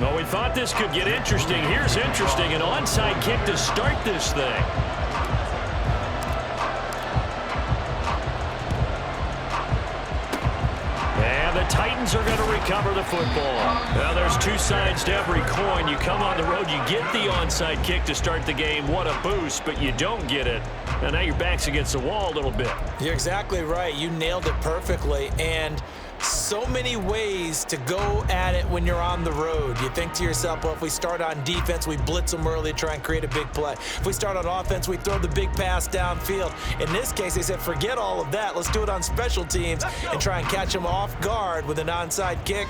Well, we thought this could get interesting. Here's interesting. An onside kick to start this thing. And the Titans are going to recover the football. Now, there's two sides to every coin. You come on the road, you get the onside kick to start the game. What a boost, but you don't get it. And now your back's against the wall a little bit. You're exactly right. You nailed it perfectly. And so many ways to go at it when you're on the road. You think to yourself, well, if we start on defense, we blitz them early, try and create a big play. If we start on offense, we throw the big pass downfield. In this case, they said, forget all of that. Let's do it on special teams and try and catch them off guard with an onside kick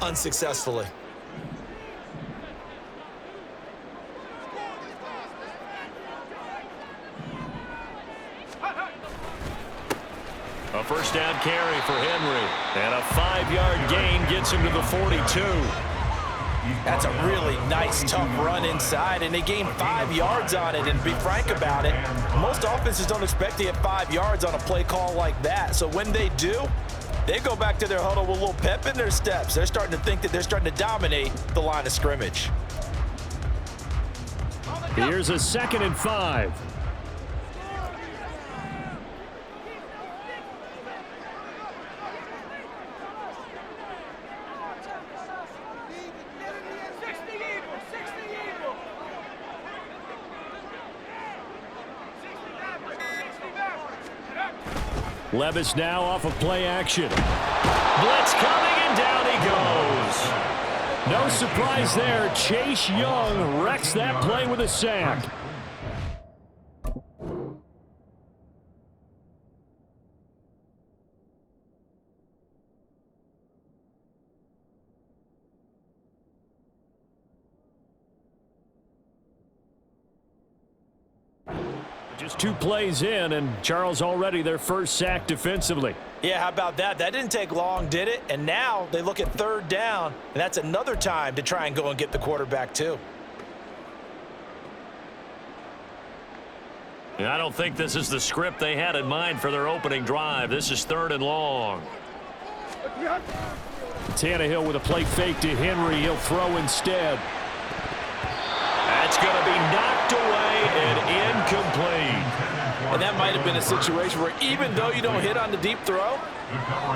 unsuccessfully. A first down carry for Henry. And a 5-yard gain gets him to the 42. That's a really nice, tough run inside, and they gained 5 yards on it. And to be frank about it, most offenses don't expect to get 5 yards on a play call like that. So when they do, they go back to their huddle with a little pep in their steps. They're starting to think that they're starting to dominate the line of scrimmage. Here's a 2nd and 5. Levis now off of play action. Blitz coming, and down he goes. No surprise there. Chase Young wrecks that play with a sack. Just 2 plays in, and Charles already their first sack defensively. Yeah, how about that? That didn't take long, did it? And now they look at 3rd down, and that's another time to try and go and get the quarterback too. Yeah, I don't think this is the script they had in mind for their opening drive. This is 3rd and long. Tannehill with a play fake to Henry. He'll throw instead. That's going to be knocked away and incomplete. And that might have been a situation where even though you don't hit on the deep throw,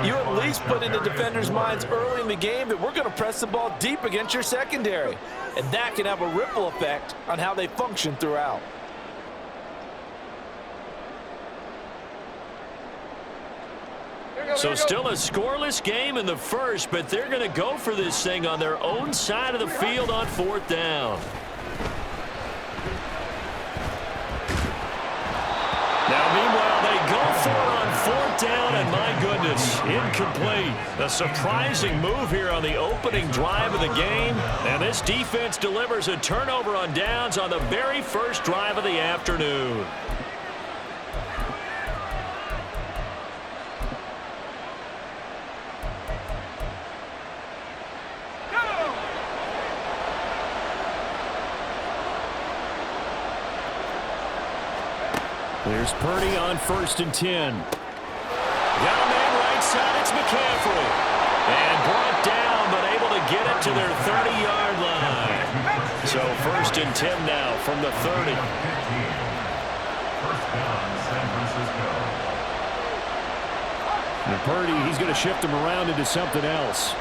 you at least put in the defenders' minds early in the game that we're going to press the ball deep against your secondary. And that can have a ripple effect on how they function throughout. So still a scoreless game in the first, but they're going to go for this thing on their own side of the field on 4th down. Now, meanwhile, they go for it on 4th down, and my goodness, incomplete. A surprising move here on the opening drive of the game, and this defense delivers a turnover on downs on the very first drive of the afternoon. Here's Purdy on 1st and 10. Got a man right side. It's McCaffrey. And brought down, but able to get it to their 30-yard line. So 1st and 10 now from the 30. And Purdy, he's going to shift him around into something else.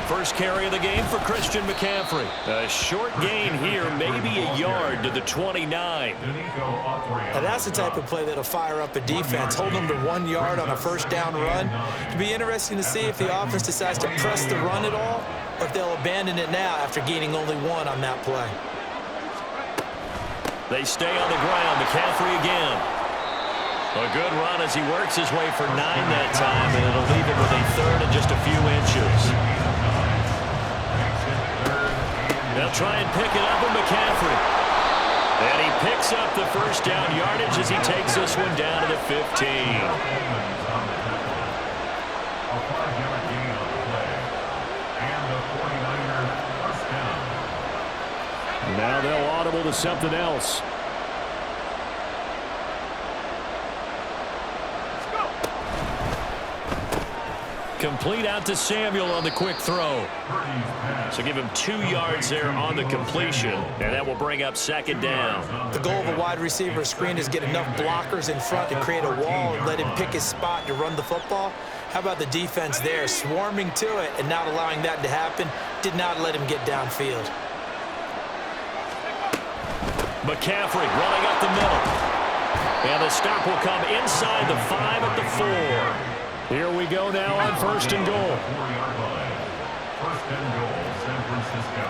First carry of the game for Christian McCaffrey. A short gain here, maybe a yard to the 29. Now that's the type of play that'll fire up a defense. Hold them to 1 yard on a first down run. It'll be interesting to see if the offense decides to press the run at all, or if they'll abandon it now after gaining only 1 on that play. They stay on the ground. McCaffrey again. A good run as he works his way for 9 that time, and it'll leave him with a 3rd and just a few inches. They'll try and pick it up with McCaffrey. And he picks up the first down yardage as he takes this one down to the 15. Now they'll audible to something else. Complete out to Samuel on the quick throw. So give him 2 yards there on the completion, and that will bring up second down. The goal of a wide receiver screen is get enough blockers in front to create a wall and let him pick his spot to run the football. How about the defense there, swarming to it and not allowing that to happen? Did not let him get downfield. McCaffrey running up the middle. And the stop will come inside the 5 at the 4. Here we go now on first and goal. 4-yard line. First and goal, San Francisco.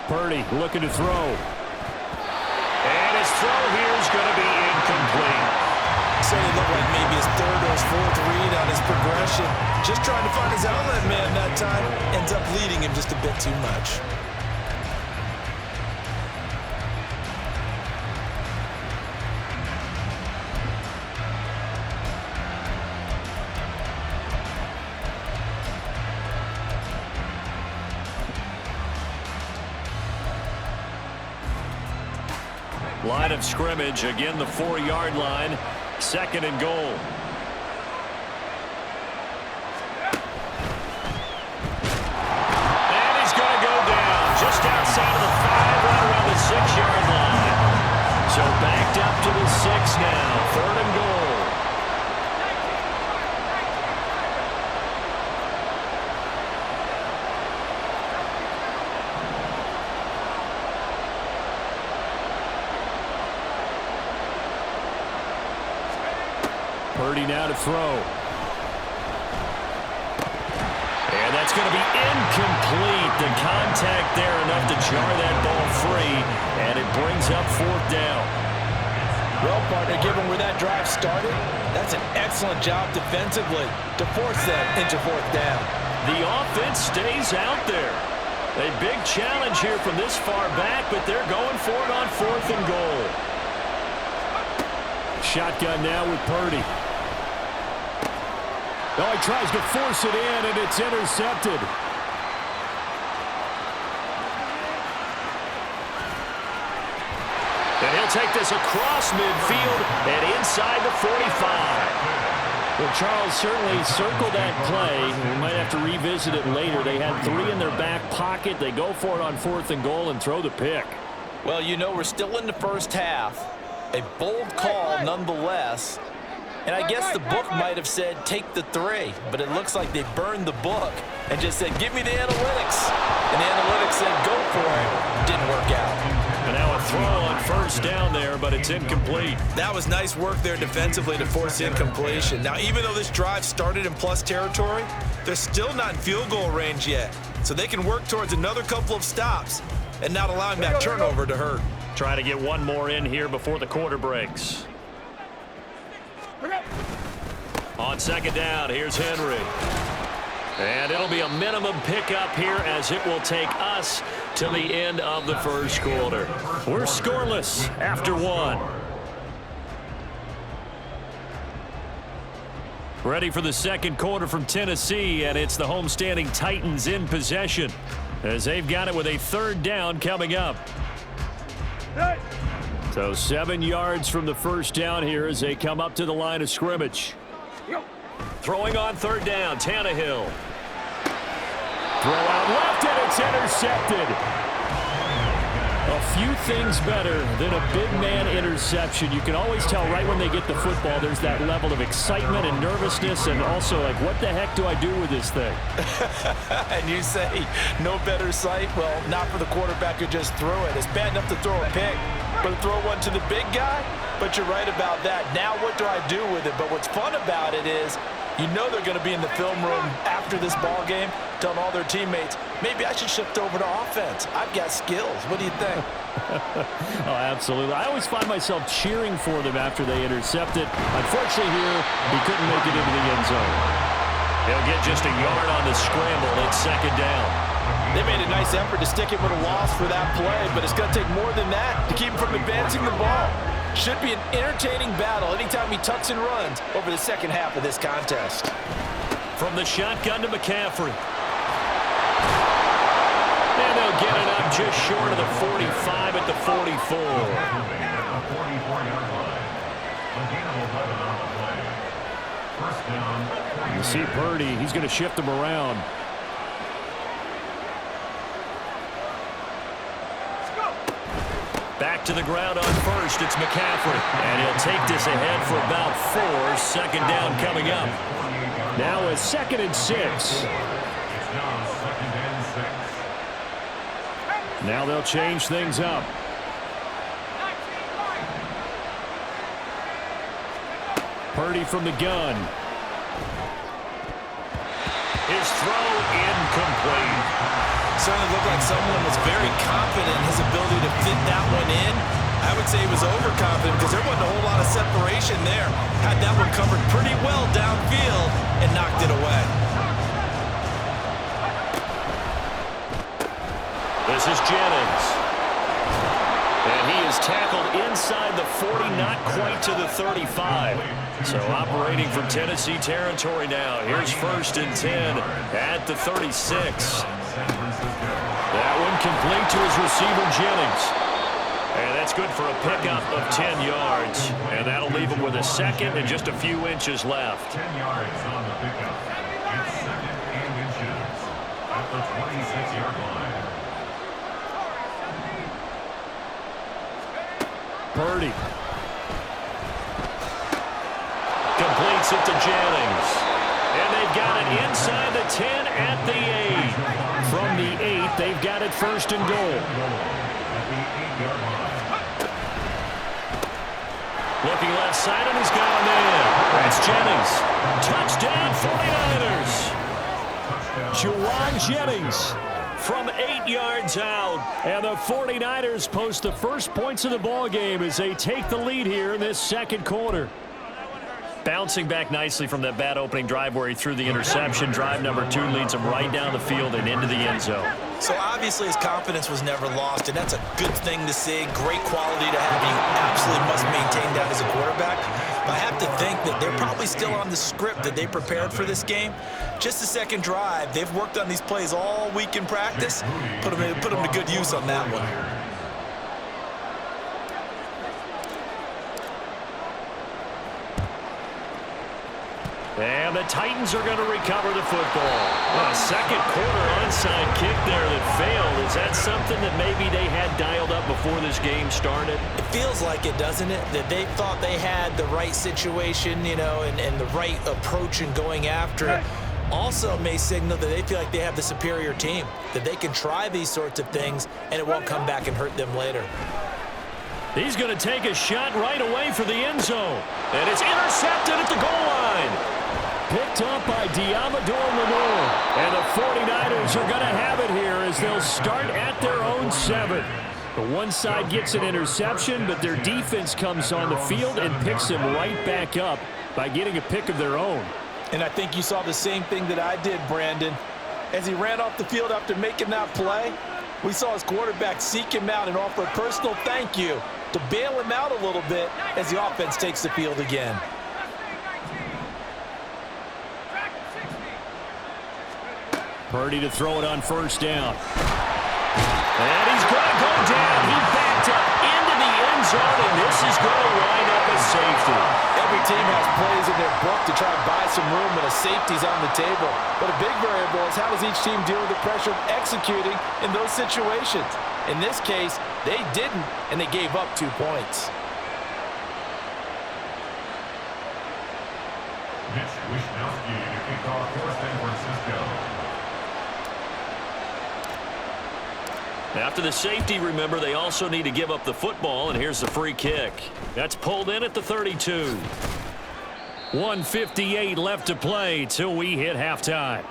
Purdy looking to throw. And his throw here is going to be incomplete. Certainly looked like maybe his third or his fourth read on his progression. Just trying to find his outlet man that time. Ends up leading him just a bit too much. Line of scrimmage, again the 4-yard line. Second and goal. And he's going to go down just outside of the 5, right around the 6-yard line. So backed up to the 6 now. Third and goal. Purdy now to throw. And that's going to be incomplete. The contact there enough to jar that ball free, and it brings up 4th down. Well, partner, given where that drive started, that's an excellent job defensively to force them into 4th down. The offense stays out there. A big challenge here from this far back, but they're going for it on 4th and goal. Shotgun now with Purdy. Oh, he tries to force it in, and it's intercepted. And he'll take this across midfield and inside the 45. Well, Charles certainly circled that play. We might have to revisit it later. They had 3 in their back pocket. They go for it on 4th and goal and throw the pick. Well, you know, we're still in the first half. A bold call nonetheless. And I guess the book might have said take the 3, but it looks like they burned the book and just said give me the analytics. And the analytics said go for it. Didn't work out. And now a throw on first down there, but it's incomplete. That was nice work there defensively to force the incompletion. Now, even though this drive started in plus territory, they're still not in field goal range yet. So they can work towards another couple of stops and not allowing that turnover to hurt. Try to get one more in here before the quarter breaks. On second down, here's Henry. And it'll be a minimum pickup here as it will take us to the end of the first quarter. We're scoreless after 1. Ready for the second quarter from Tennessee, and it's the homestanding Titans in possession as they've got it with a 3rd down coming up. So 7 yards from the first down here as they come up to the line of scrimmage. Throwing on 3rd down, Tannehill. Throw out left, and it's intercepted. A few things better than a big man interception. You can always tell right when they get the football, there's that level of excitement and nervousness, and also like, what the heck do I do with this thing? And you say, no better sight? Well, not for the quarterback who just threw it. It's bad enough to throw a pick, but to throw one to the big guy? But you're right about that. Now what do I do with it? But what's fun about it is, you know they're going to be in the film room after this ball game telling all their teammates, maybe I should shift over to offense. I've got skills. What do you think? Oh, absolutely. I always find myself cheering for them after they intercept it. Unfortunately here, he couldn't make it into the end zone. He'll get just a yard on the scramble. It's second down. They made a nice effort to stick him with a loss for that play, but it's going to take more than that to keep him from advancing the ball. Should be an entertaining battle anytime he tucks and runs over the second half of this contest. From the shotgun to McCaffrey. And they'll get it up just short of the 45 at the 44. You see Purdy, he's going to shift them around. Back to the ground on first, it's McCaffrey. And he'll take this ahead for about 4. Second down coming up. Now a 2nd and 6. Now they'll change things up. Purdy from the gun. His throw incomplete. Certainly looked like someone was very confident in his ability to fit that one in. I would say he was overconfident because there wasn't a whole lot of separation there. Had that one covered pretty well downfield and knocked it away. This is Jennings. And he is tackled inside the 40, not quite to the 35. So operating from Tennessee territory now. Here's 1st and 10 at the 36. That one complete to his receiver, Jennings. And that's good for a pickup of 10 yards. And that'll leave him with a 2nd and just a few inches left. 10 yards on the pickup. It's 2nd and inches at the 26-yard line. Purdy. Completes it to Jennings. And they've got it inside the 10 at the 8. From the 8, they've got it 1st and goal. Looking left side, and he's got him in. That's Jennings. Touchdown, 49ers. Juwan Jennings from 8 yards out. And the 49ers post the first points of the ball game as they take the lead here in this 2nd quarter. Bouncing back nicely from that bad opening drive where he threw the interception. Drive number 2 leads him right down the field and into the end zone. So obviously his confidence was never lost, and that's a good thing to see. Great quality to have. You absolutely must maintain that as a quarterback. But I have to think that they're probably still on the script that they prepared for this game. Just the 2nd drive. They've worked on these plays all week in practice. Put them to good use on that one. And the Titans are going to recover the football. A 2nd quarter onside kick there that failed. Is that something that maybe they had dialed up before this game started? It feels like it, doesn't it? That they thought they had the right situation, you know, and the right approach in going after it. Also may signal that they feel like they have the superior team, that they can try these sorts of things and it won't come back and hurt them later. He's going to take a shot right away for the end zone. And it's intercepted at the goal line. Picked up by Diamador Lenore. And the 49ers are going to have it here as they'll start at their own 7. The one side gets an interception, but their defense comes on the field and picks him right back up by getting a pick of their own. And I think you saw the same thing that I did, Brandon. As he ran off the field after making that play, we saw his quarterback seek him out and offer a personal thank you to bail him out a little bit as the offense takes the field again. Purdy to throw it on 1st down. And he's going to go down. He backed up into the end zone, and this is going to wind up as safety. Every team has plays in their book to try to buy some room, and a safety's on the table. But a big variable is how does each team deal with the pressure of executing in those situations. In this case, they didn't, and they gave up 2 points. Mitch Wishnowsky to kick off for San Francisco. After the safety, remember, they also need to give up the football, and here's the free kick. That's pulled in at the 32. 1:58 left to play till we hit halftime.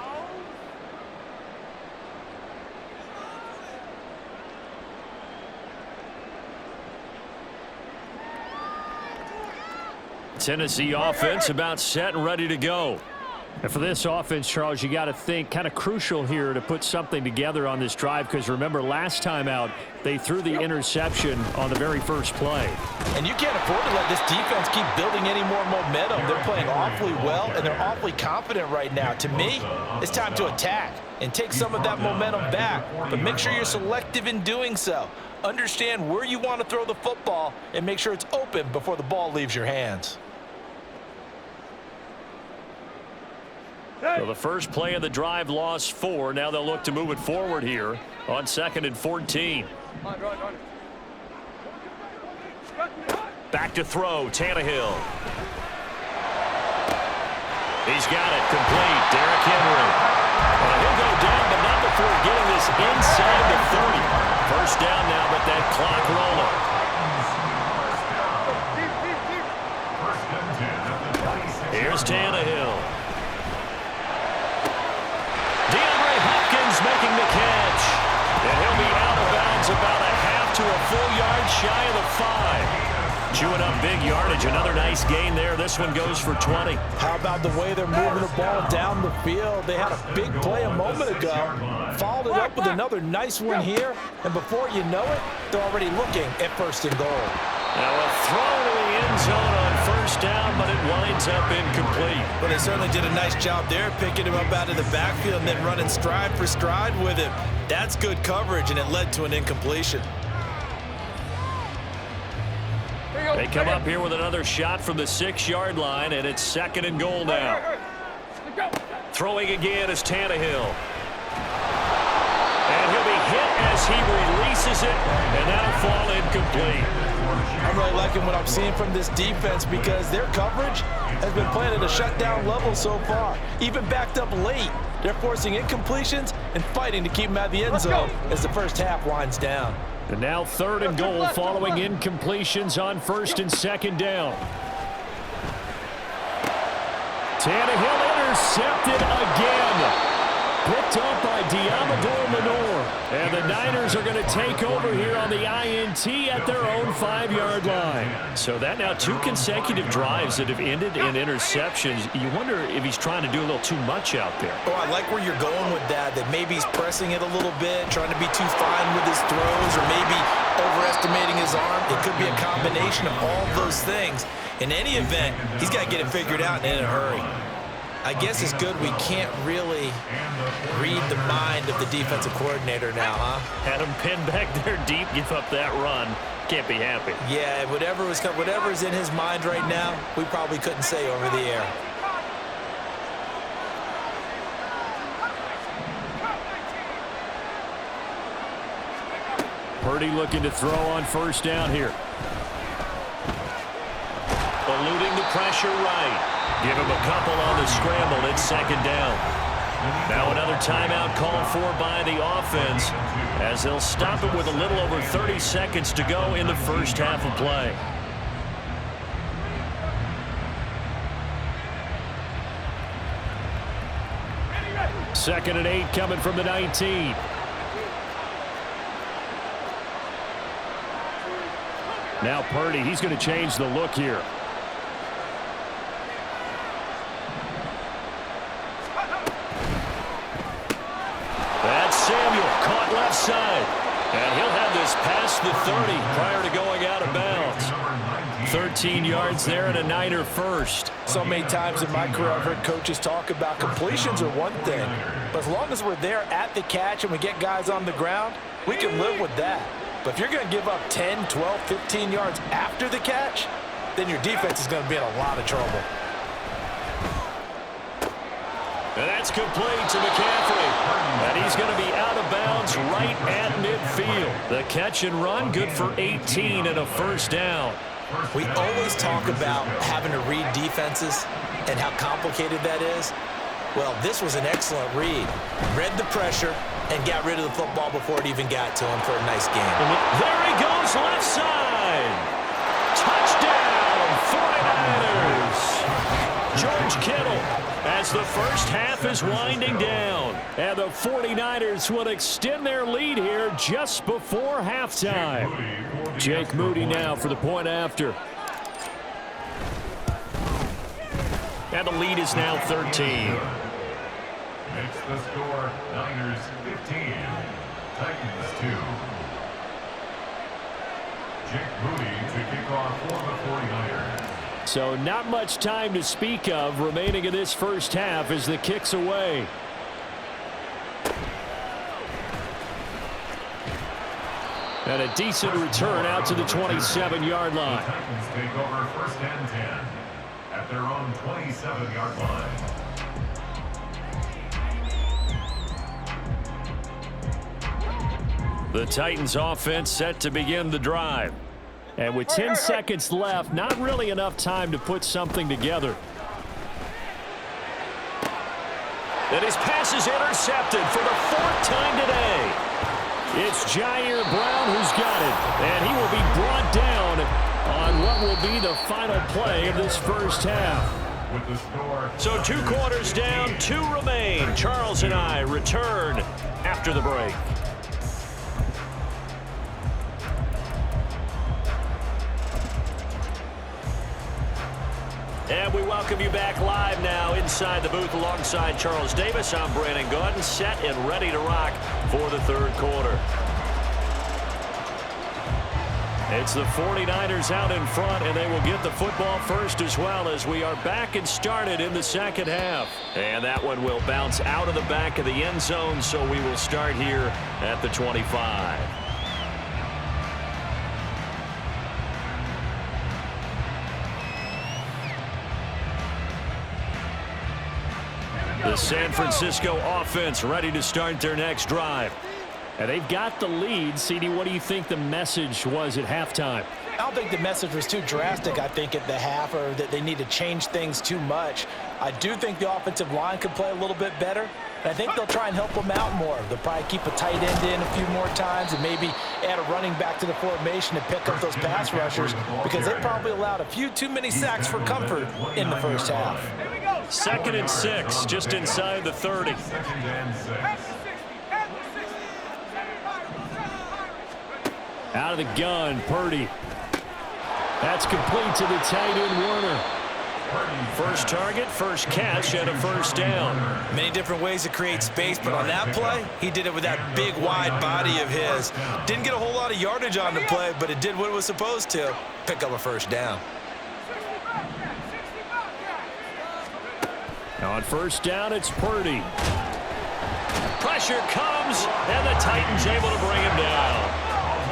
Tennessee offense about set and ready to go. And for this offense, Charles, you got to think kind of crucial here to put something together on this drive, because remember last time out they threw the interception on the very first play. And you can't afford to let this defense keep building any more momentum. They're playing awfully well and they're awfully confident right now. To me, it's time to attack. and take some of that momentum back, but make sure you're selective in doing so. Understand where you want to throw the football and make sure it's open before the ball leaves your hands. So the first play of the drive lost 4. Now they'll look to move it forward here on 2nd and 14. Back to throw, Tannehill. He's got it, complete, Derrick Henry. And he'll go down, but not before getting this inside the 30. First down now, but that clock rolling. Here's Tannehill. Making the catch, and he'll be out of bounds about a half to a full yard shy of the 5. Chewing up big yardage. Another nice gain there. This one goes for 20. How about the way they're moving the ball down the field? They had a big play a moment ago, followed it up with another nice one here, and before you know it, they're already looking at 1st and goal. Now a throw to the end zone on first down, but it winds up incomplete. But they certainly did a nice job there, picking him up out of the backfield and then running stride for stride with him. That's good coverage, and it led to an incompletion. They come up here with another shot from the 6-yard line, and it's 2nd and goal now. Throwing again is Tannehill. And he'll be hit as he releases it, and that'll fall incomplete. I'm really liking what I'm seeing from this defense because their coverage has been playing at a shutdown level so far. Even backed up late, they're forcing incompletions and fighting to keep them out of the end zone as the first half winds down. And now 3rd and goal following incompletions on 1st and 2nd down. Tannehill intercepted again. Picked up by Diamador Lenore. And the Niners are going to take over here on the INT at their own 5-yard line. So that now 2 consecutive drives that have ended in interceptions. You wonder if he's trying to do a little too much out there. Oh, I like where you're going with that maybe he's pressing it a little bit, trying to be too fine with his throws, or maybe overestimating his arm. It could be a combination of all of those things. In any event, he's got to get it figured out and in a hurry. I guess it's good we can't really read the mind of the defensive coordinator now, huh? Had him pinned back there deep, give up that run. Can't be happy. Yeah, whatever's in his mind right now, we probably couldn't say over the air. Purdy looking to throw on first down here. Eluding the pressure right. Give him a couple on the scramble. It's 2nd down. Now another timeout called for by the offense as they'll stop it with a little over 30 seconds to go in the first half of play. Second and 8 coming from the 19. Now Purdy, he's going to change the look here. That's Samuel, caught left side. And he'll have this past the 30 prior to going out of bounds. 13 yards there and a Niner first. So many times in my career I've heard coaches talk about completions are one thing, but as long as we're there at the catch and we get guys on the ground, we can live with that. But if you're going to give up 10, 12, 15 yards after the catch, then your defense is going to be in a lot of trouble. And that's complete to McCaffrey. And he's going to be out of bounds right at midfield. The catch and run, good for 18 and a first down. We always talk about having to read defenses and how complicated that is. Well, this was an excellent read. Read the pressure and got rid of the football before it even got to him for a nice game. There he goes, left side. Touchdown, 49ers. George Kittle, as the first half is winding down. And the 49ers will extend their lead here just before halftime. Jake Moody now for the point after. And the lead is now 13. Makes the score Niners 15, Titans 2. Jake Moody to kick off for the 49ers. So not much time to speak of remaining in this first half as the kick's away. And a decent return out to the 27-yard The line. Titans take over first and 10 at their own 27-yard line. The Titans offense set to begin the drive. And with 10 seconds left, not really enough time to put something together. And his pass is intercepted for the 4th time today. It's Jair Brown who's got it. And he will be brought down on what will be the final play of this first half. With the score, So 2 quarters down, 2 remain. Charles and I return after the break. And we welcome you back live now inside the booth alongside Charles Davis. I'm Brandon Gaudin, set and ready to rock for the third quarter. It's the 49ers out in front, and they will get the football first as well as we are back and started in the second half. And that one will bounce out of the back of the end zone, so we will start here at the 25. The San Francisco offense ready to start their next drive. And they've got the lead. CD, what do you think the message was at halftime? I don't think the message was too drastic, I think, at the half, or that they need to change things too much. I do think the offensive line could play a little bit better. And I think they'll try and help them out more. They'll probably keep a tight end in a few more times and maybe add a running back to the formation and pick up those pass rushers, because they probably allowed a few too many sacks for comfort in the first half. 2nd and 6, just inside the 30. second and 6. Out of the gun, Purdy. That's complete to the tight end, Warner. First target, first catch, and a first down. Many different ways to create space, but on that play, he did it with that big, wide body of his. Didn't get a whole lot of yardage on the play, but it did what it was supposed to. Pick up a first down. On first down, it's Purdy. Pressure comes, and the Titans able to bring him down.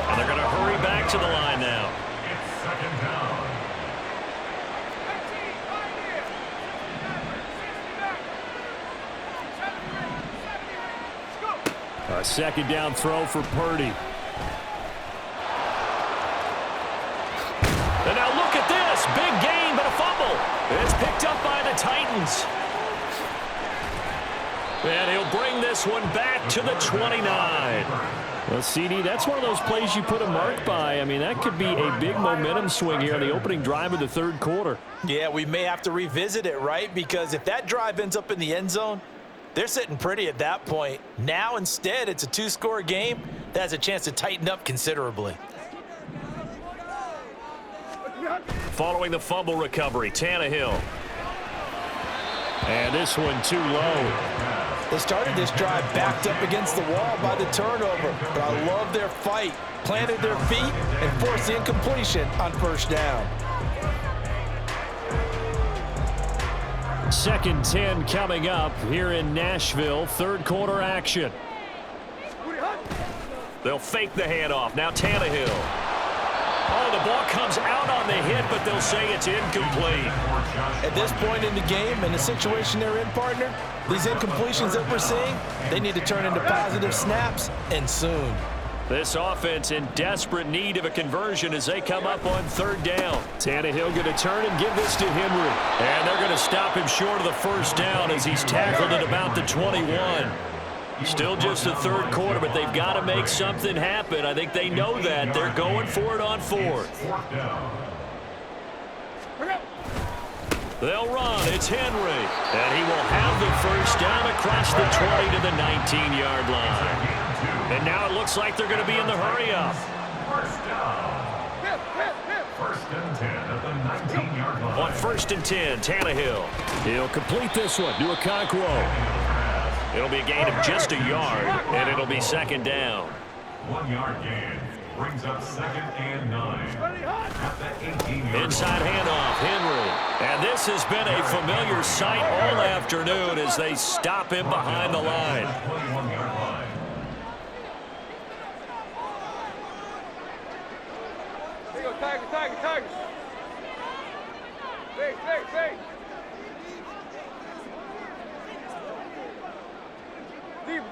And they're going to hurry back to the line now. It's second down. A second down throw for Purdy. And now look at this. Big gain, but a fumble. It's picked up by the Titans. And he'll bring this one back to the 29. Well, CD, that's one of those plays you put a mark by. I mean, that could be a big momentum swing here on the opening drive of the third quarter. Yeah, we may have to revisit it, right? Because if that drive ends up in the end zone, they're sitting pretty at that point. Now, instead, it's a 2-score game. That has a chance to tighten up considerably. Following the fumble recovery, Tannehill. And this one too low. They started this drive backed up against the wall by the turnover, but I love their fight. Planted their feet and forced the incompletion on first down. 2nd 10 coming up here in Nashville. Third quarter action. They'll fake the handoff. Now Tannehill. Oh, the ball comes out on the hit, but they'll say it's incomplete. At this point in the game and the situation they're in, partner, these incompletions that we're seeing, they need to turn into positive snaps, and soon. This offense in desperate need of a conversion as they come up on third down. Tannehill going to turn and give this to Henry. And they're going to stop him short of the first down as he's tackled at about the 21. Still just the third quarter, but they've got to make something happen. I think they know that. They're going for it on fourth. They'll run. It's Henry. And he will have the first down across the 20 to the 19-yard line. And now it looks like they're going to be in the hurry-up. First down. First and 10 at the 19-yard line. On 1st and 10, Tannehill. He'll complete this one to Okonkwo. It'll be a gain of just a yard, and it'll be second down. 1 yard gain brings up 2nd and 9 at the 18-yard Inside handoff, Henry. And this has been a familiar sight all afternoon as they stop him behind the line. 21-yard line. Tiger. Big.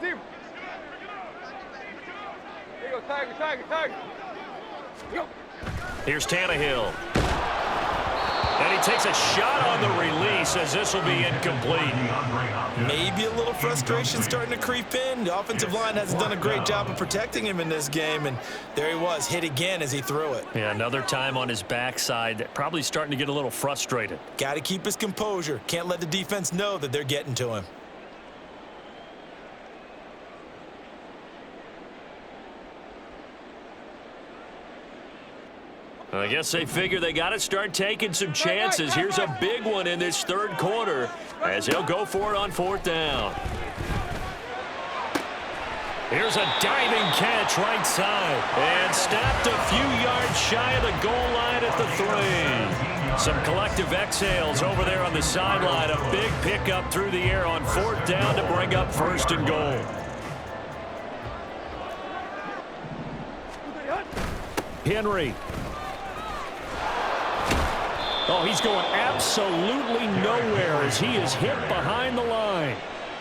Deep. There you go, Tiger. Go. Here's Tannehill. And he takes a shot on the release as this will be incomplete. Maybe a little frustration starting to creep in. The offensive line hasn't done a great job of protecting him in this game, and there he was, hit again as he threw it. Yeah, another time on his backside, probably starting to get a little frustrated. Got to keep his composure. Can't let the defense know that they're getting to him. I guess they figure they got to start taking some chances. Here's a big one in this third quarter as he'll go for it on fourth down. Here's a diving catch right side and snapped a few yards shy of the goal line at the 3. Some collective exhales over there on the sideline. A big pickup through the air on fourth down to bring up first and goal. Henry. Oh, he's going absolutely nowhere as he is hit behind the line.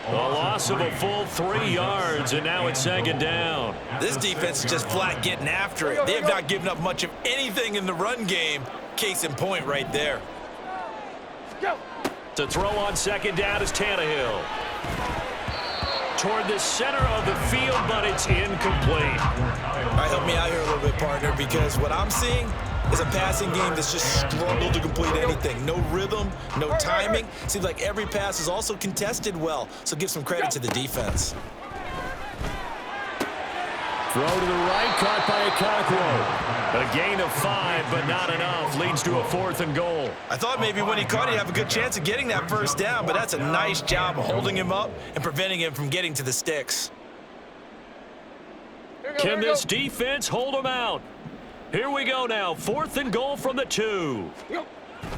A loss of a full 3 yards, and now it's second down. This defense is just flat getting after it. They have not given up much of anything in the run game. Case in point right there. To throw on second down is Tannehill. Toward the center of the field, but it's incomplete. All right, help me out here a little bit, partner, because what I'm seeing is a passing game that's just struggled to complete anything. No rhythm, no timing. Seems like every pass is also contested well, so give some credit to the defense. Throw to the right, caught by Okakwo. A gain of 5, but not enough. Leads to a fourth and goal. I thought maybe when he caught it, he'd have a good chance of getting that first down, but that's a nice job of holding him up and preventing him from getting to the sticks. Can this defense hold him out? Here we go now. Fourth and goal from the 2.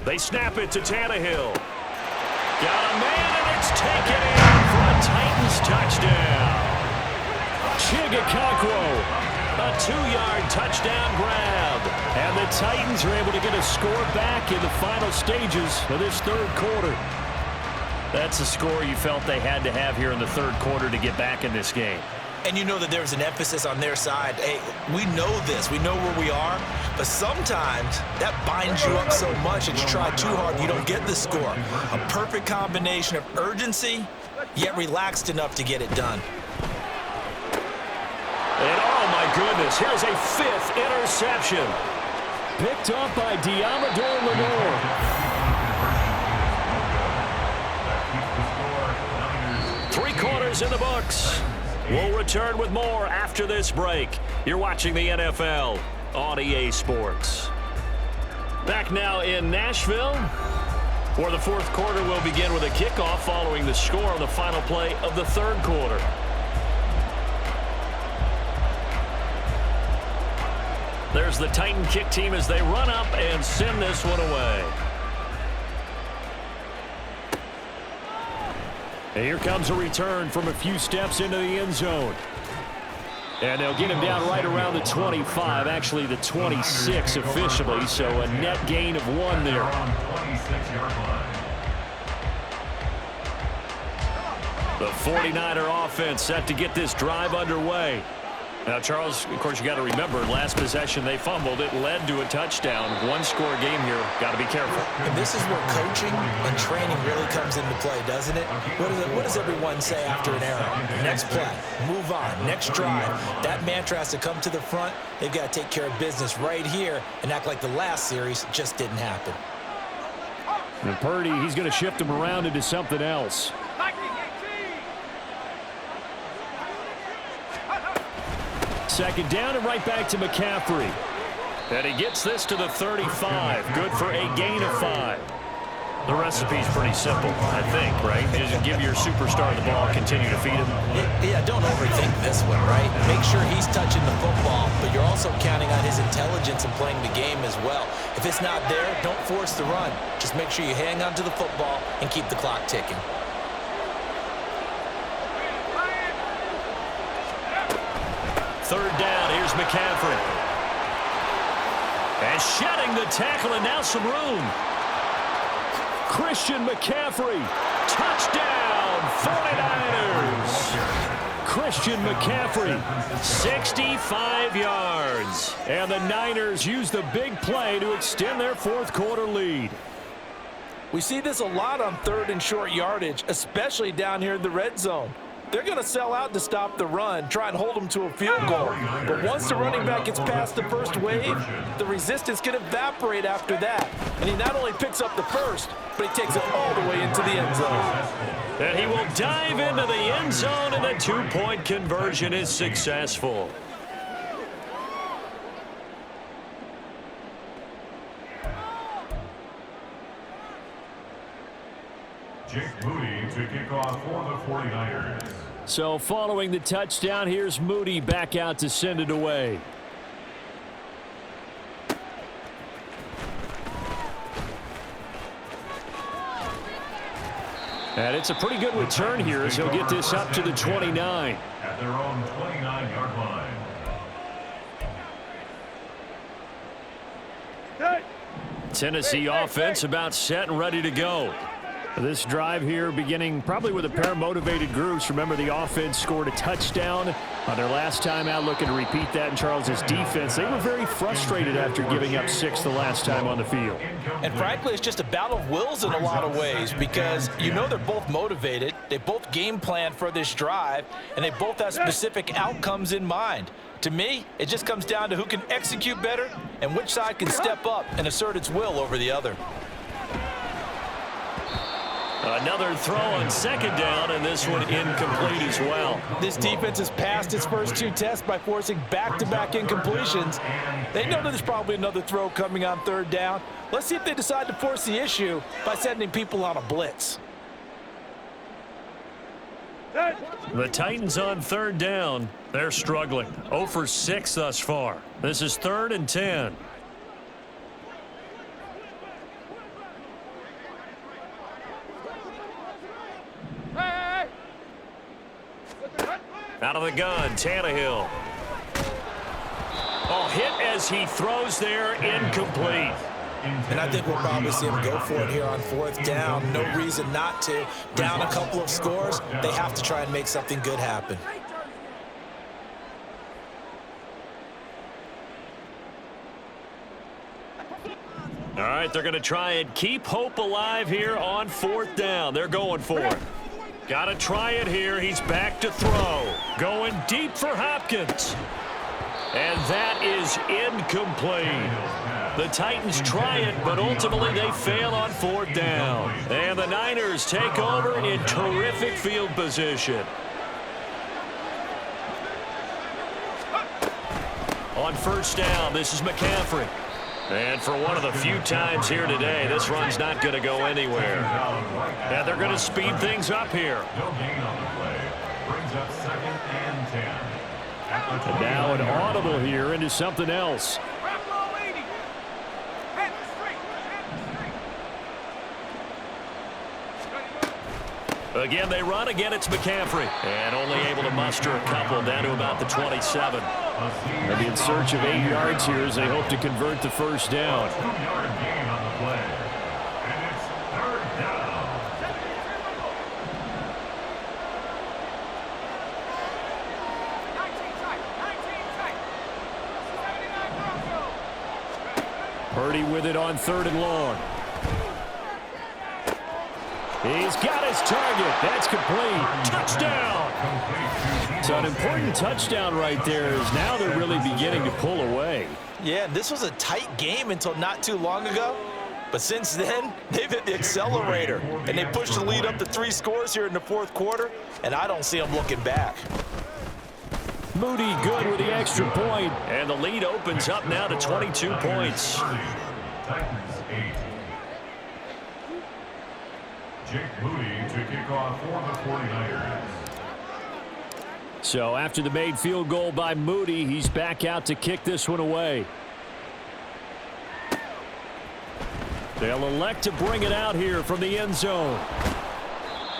They snap it to Tannehill. Got a man, and it's taken in for a Titans touchdown. Okakwo, a 2-yard touchdown grab. And the Titans are able to get a score back in the final stages of this third quarter. That's a score you felt they had to have here in the third quarter to get back in this game. And you know that there's an emphasis on their side. Hey, we know this. We know where we are. But sometimes that binds you up so much that you try too hard, you don't get the score. A perfect combination of urgency, yet relaxed enough to get it done. And oh my goodness, here's a 5th interception. Picked up by Diamador Lenore. 3 quarters in the books. We'll return with more after this break. You're watching the NFL on EA Sports. Back now in Nashville, where the fourth quarter will begin with a kickoff following the score on the final play of the third quarter. There's the Titan kick team as they run up and send this one away. And here comes a return from a few steps into the end zone. And they'll get him down right around the 25, actually the 26 officially, so a net gain of 1 there. The 49er offense set to get this drive underway. Now, Charles, of course, you got to remember, last possession they fumbled. It led to a touchdown. 1-score game here. Got to be careful. And this is where coaching and training really comes into play, doesn't it? What does everyone say after an error? Next play, move on, next drive. That mantra has to come to the front. They've got to take care of business right here and act like the last series just didn't happen. And Purdy, he's going to shift him around into something else. Second down and right back to McCaffrey. And he gets this to the 35. Good for a gain of 5. The recipe's pretty simple, I think, right? Just give your superstar the ball, continue to feed him. Yeah, don't overthink this one, right? Make sure he's touching the football, but you're also counting on his intelligence in playing the game as well. If it's not there, don't force the run. Just make sure you hang on to the football and keep the clock ticking. Third down, here's McCaffrey. And shedding the tackle, and now some room. Christian McCaffrey. Touchdown, 49ers. Christian McCaffrey, 65 yards. And the Niners use the big play to extend their fourth quarter lead. We see this a lot on third and short yardage, especially down here in the red zone. They're going to sell out to stop the run, try and hold them to a field goal. But once the running back gets past the first wave, the resistance can evaporate after that. And he not only picks up the first, but he takes it all the way into the end zone. And he will dive into the end zone, and the two-point conversion is successful. Jake Moody to kick off for the 49ers. So following the touchdown, here's Moody back out to send it away. And it's a pretty good return here as he'll get this up to the 29. At their own 29-yard line. Tennessee offense about set and ready to go. This drive here beginning probably with a pair of motivated groups. Remember, the offense scored a touchdown on their last time out, looking to repeat that in Charles's defense. They were very frustrated after giving up 6 the last time on the field. And frankly, it's just a battle of wills in a lot of ways because you know they're both motivated. They both game plan for this drive, and they both have specific outcomes in mind. To me, it just comes down to who can execute better and which side can step up and assert its will over the other. Another throw on second down, and this one incomplete as well. This defense has passed its first 2 tests by forcing back-to-back incompletions. They know that there's probably another throw coming on third down. Let's see if they decide to force the issue by sending people on a blitz. The Titans on third down. They're struggling. 0 for 6 thus far. This is 3rd and 10. Out of the gun, Tannehill. Oh, hit as he throws there, incomplete. And I think we'll probably see him go for it here on 4th down. No reason not to. Down a couple of scores, they have to try and make something good happen. All right, they're going to try and keep hope alive here on 4th down. They're going for it. Got to try it here. He's back to throw. Going deep for Hopkins. And that is incomplete. The Titans try it, but ultimately they fail on 4th down. And the Niners take over in terrific field position. On 1st down, this is McCaffrey. And for one of the few times here today, this run's not going to go anywhere. And they're going to speed things up here. No gain on the play. Brings up 2nd and 10. And now an audible here into something else. Again, they run. Again, it's McCaffrey. And only able to muster a couple down to about the 27. They'll be in search of 8 yards here as they hope to convert the 1st down. 2-yard gain on the play. And it's 3rd down. Purdy with it on 3rd and long. He's got his target. That's complete. Touchdown. So an important touchdown right there is now they're really beginning to pull away. Yeah, this was a tight game until not too long ago. But since then, they've hit the accelerator. And they pushed the lead up to 3 scores here in the 4th quarter. And I don't see them looking back. Moody good with the extra point. And the lead opens up now to 22 points. Titans 8. Jake Moody to kick off for the 49ers. So after the made field goal by Moody, he's back out to kick this one away. They'll elect to bring it out here from the end zone.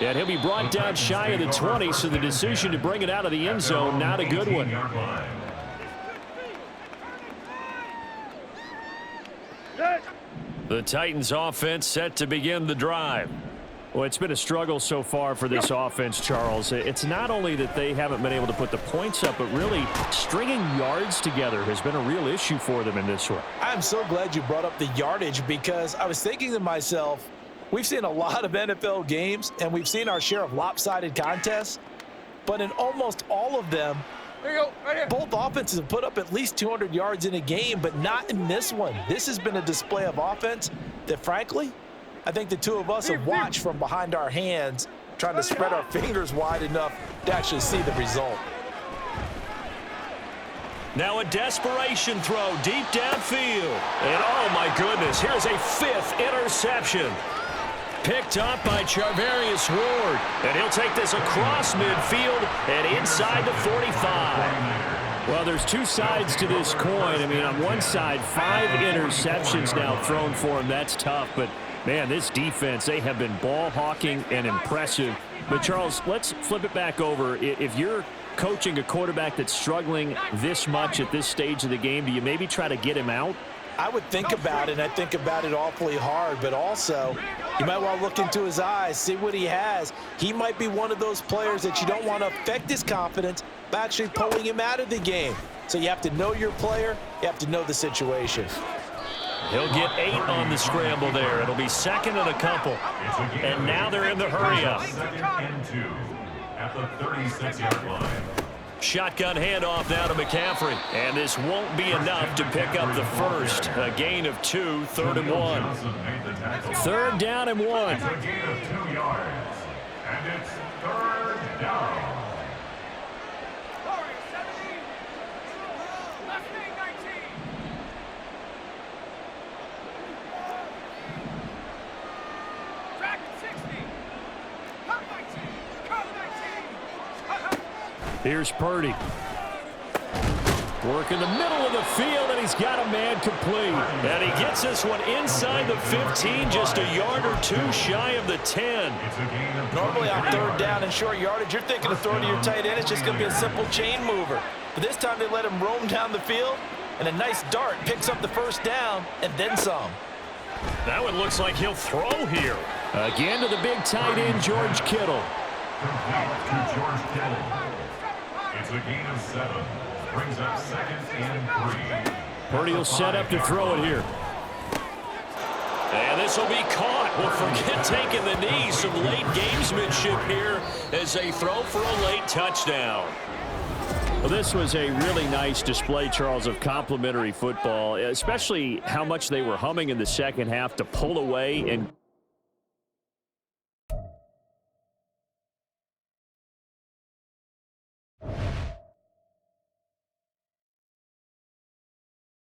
And he'll be brought down shy of the 20, so the decision to bring it out of the end zone, not a good one. The Titans offense set to begin the drive. Well, it's been a struggle so far for this offense, Charles. It's not only that they haven't been able to put the points up, but really stringing yards together has been a real issue for them in this one. I'm so glad you brought up the yardage because I was thinking to myself, we've seen a lot of NFL games and we've seen our share of lopsided contests, but in almost all of them, There you go. Right here. both offenses have put up at least 200 yards in a game, but not in this one. This has been a display of offense that, frankly, I think the two of us have watched from behind our hands, trying to spread our fingers wide enough to actually see the result. Now a desperation throw deep downfield. And oh my goodness, here's a 5th interception. Picked up by Charvarius Ward. And he'll take this across midfield and inside the 45. Well, there's two sides to this coin. I mean, on one side, 5 interceptions now thrown for him. That's tough, but man, this defense, they have been ball hawking and impressive. But, Charles, let's flip it back over. If you're coaching a quarterback that's struggling this much at this stage of the game, do you maybe try to get him out? I would think about it, and I think about it awfully hard, but also you might want to look into his eyes, see what he has. He might be one of those players that you don't want to affect his confidence by actually pulling him out of the game. So you have to know your player. You have to know the situation. He'll get 8 on the scramble there. It'll be 2nd and a couple. And now they're in the hurry-up. 2nd and 2 at the 36-yard line. Shotgun handoff now to McCaffrey. And this won't be enough to pick up the first. A gain of 2, 3rd and 1. 3rd down and 1. It's a gain of 2 yards. And it's 3rd down. Here's Purdy. Work in the middle of the field, and he's got a man complete. And he gets this one inside the 15, just a yard or 2 shy of the 10. Normally on 3rd down and short yardage, you're thinking of throwing to your tight end. It's just going to be a simple chain mover. But this time they let him roam down the field, and a nice dart picks up the 1st down and then some. That one looks like he'll throw here. Again to the big tight end, George Kittle. Complete to George Kittle. It's a gain of 7. Brings up 2nd and 3. Purdy will set up to throw it here. And this will be caught. Well, forget taking the knee. Some late gamesmanship here as they throw for a late touchdown. Well, this was a really nice display, Charles, of complimentary football, especially how much they were humming in the second half to pull away and